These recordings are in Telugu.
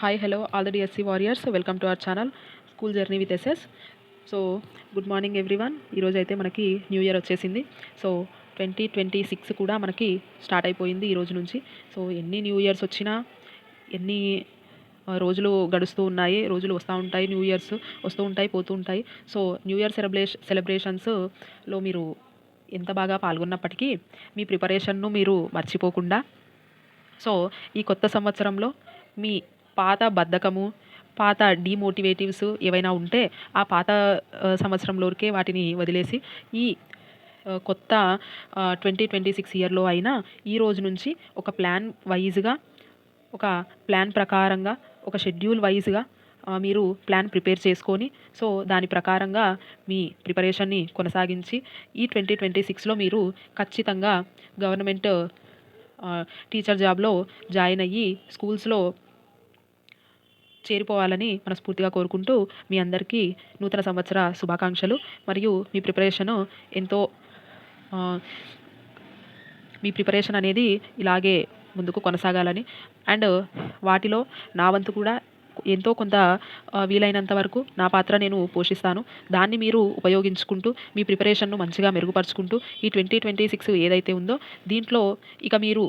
Hi, hello, all the DSC warriors. Welcome to our channel, School Journey with SS. So good morning everyone. ఈరోజు అయితే మనకి న్యూ ఇయర్ వచ్చేసింది. సో 2026 కూడా మనకి స్టార్ట్ అయిపోయింది ఈ రోజు నుంచి. సో ఎన్ని న్యూ ఇయర్స్ వచ్చినా, ఎన్ని రోజులు గడుస్తూ ఉన్నాయి, రోజులు వస్తూ ఉంటాయి, న్యూ ఇయర్స్ వస్తూ ఉంటాయి, పోతూ ఉంటాయి. సో న్యూ ఇయర్ సెలబ్రేషన్స్లో మీరు ఎంత బాగా పాల్గొన్నప్పటికీ మీ ప్రిపరేషన్ను మీరు మర్చిపోకుండా, సో ఈ కొత్త సంవత్సరంలో మీ పాత బద్ధకము, పాత డీమోటివేటివ్స్ ఏవైనా ఉంటే ఆ పాత సంవత్సరంలోకే వాటిని వదిలేసి ఈ కొత్త 2026 ఇయర్లో అయినా ఈ రోజు నుంచి ఒక ప్లాన్ వైజ్గా, ఒక ప్లాన్ ప్రకారంగా, ఒక షెడ్యూల్ వైజ్గా మీరు ప్లాన్ ప్రిపేర్ చేసుకొని, సో దాని ప్రకారంగా మీ ప్రిపరేషన్ని కొనసాగించి ఈ 2026లో మీరు ఖచ్చితంగా గవర్నమెంట్ టీచర్ జాబ్లో జాయిన్ అయ్యి స్కూల్స్లో చేరిపోవాలని మనస్ఫూర్తిగా కోరుకుంటూ మీ అందరికీ నూతన సంవత్సర శుభాకాంక్షలు. మరియు మీ ప్రిపరేషన్ అనేది ఇలాగే ముందుకు కొనసాగాలని, అండ్ వాటిలో నా వంతు కూడా ఎంతో కొంత వీలైనంత వరకు నా పాత్ర నేను పోషిస్తాను. దాన్ని మీరు ఉపయోగించుకుంటూ మీ ప్రిపరేషన్ను మంచిగా మెరుగుపరుచుకుంటూ ఈ 2026 ఏదైతే ఉందో దీంట్లో ఇక మీరు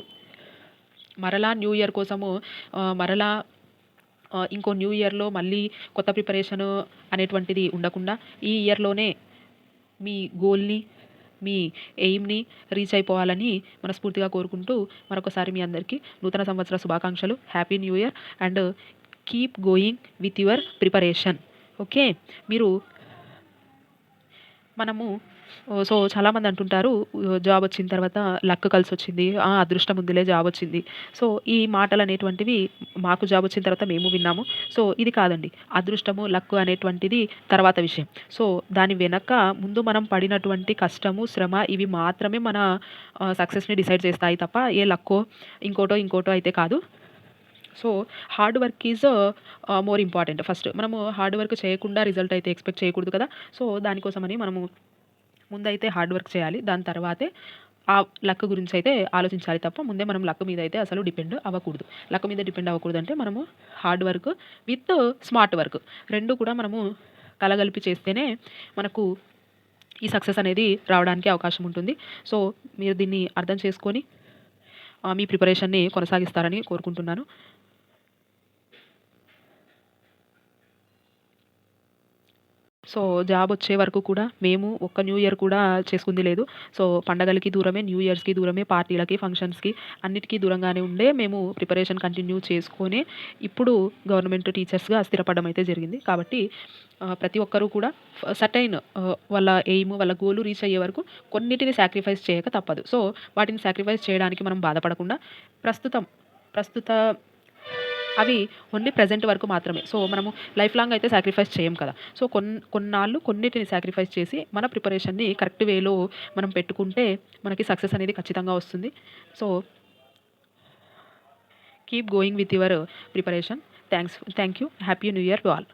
మరలా న్యూ ఇయర్ కోసము మరలా ఇంకో న్యూ ఇయర్లో మళ్ళీ కొత్త ప్రిపరేషను అనేటువంటిది ఉండకుండా ఈ ఇయర్లోనే మీ గోల్ని, మీ ఎయిమ్ని రీచ్ అయిపోవాలని మనస్ఫూర్తిగా కోరుకుంటూ మరొకసారి మీ అందరికీ నూతన సంవత్సర శుభాకాంక్షలు. Happy new year and keep going with your preparation. Okay. మనము సో చాలామంది అంటుంటారు, జాబ్ వచ్చిన తర్వాత లక్ కలిసి వచ్చింది, అదృష్టం ఉందిలే జాబ్ వచ్చింది. సో ఈ మాటలు అనేటువంటివి మాకు జాబ్ వచ్చిన తర్వాత మేము విన్నాము. సో ఇది కాదండి, అదృష్టము లక్ అనేటువంటిది తర్వాత విషయం. సో దాని వెనక ముందు మనం పడినటువంటి కష్టము, శ్రమ ఇవి మాత్రమే మన సక్సెస్ని డిసైడ్ చేస్తాయి తప్ప ఏ లక్కో ఇంకోటో అయితే కాదు. So hard work is more important. First మనము హార్డ్ వర్క్ చేయకుండా రిజల్ట్ అయితే ఎక్స్పెక్ట్ చేయకూడదు కదా. సో దానికోసమని మనము ముందైతే హార్డ్ వర్క్ చేయాలి, దాని తర్వాతే ఆ లక్ గురించి అయితే ఆలోచించాలి తప్ప ముందే మనం లక్ మీద అయితే అసలు డిపెండ్ అవ్వకూడదు. లక్ మీద డిపెండ్ అవ్వకూడదు అంటే మనము hard work with smart work రెండు కూడా మనము కలగలిపి చేస్తేనే మనకు ఈ సక్సెస్ అనేది రావడానికి అవకాశం ఉంటుంది. సో మీరు దీన్ని అర్థం చేసుకొని మీ ప్రిపరేషన్ని కొనసాగిస్తారని కోరుకుంటున్నాను. సో జాబ్ వచ్చే వరకు కూడా మేము ఒక్క న్యూ ఇయర్ కూడా చేసుకుంది లేదు. సో పండగలకి దూరమే, న్యూ ఇయర్స్‌కి దూరమే, పార్టీలకి, ఫంక్షన్స్‌కి అన్నిటికీ దూరంగానే ఉండే మేము ప్రిపరేషన్ కంటిన్యూ చేసుకొని ఇప్పుడు గవర్నమెంట్ టీచర్స్‌గా స్థిరపడడం అయితే జరిగింది. కాబట్టి ప్రతి ఒక్కరూ కూడా సర్టెయిన్ వాళ్ళ ఎయిమ్, వాళ్ళ గోల్ రీచ్ అయ్యే వరకు కొన్నిటిని సాక్రిఫైస్ చేయక తప్పదు. సో వాటిని సాక్రిఫైస్ చేయడానికి మనం బాధపడకుండా ప్రస్తుత అవి ఓన్లీ ప్రెజెంట్ వరకు మాత్రమే. సో మనము లైఫ్ లాంగ్ అయితే సాక్రిఫైస్ చేయం కదా. సో కొన్నాళ్ళు కొన్నిటిని సాక్రిఫైస్ చేసి మన ప్రిపరేషన్ని కరెక్ట్ వేలో మనం పెట్టుకుంటే మనకి సక్సెస్ అనేది ఖచ్చితంగా వస్తుంది. So keep going with your preparation. Thank you. Happy new year to all.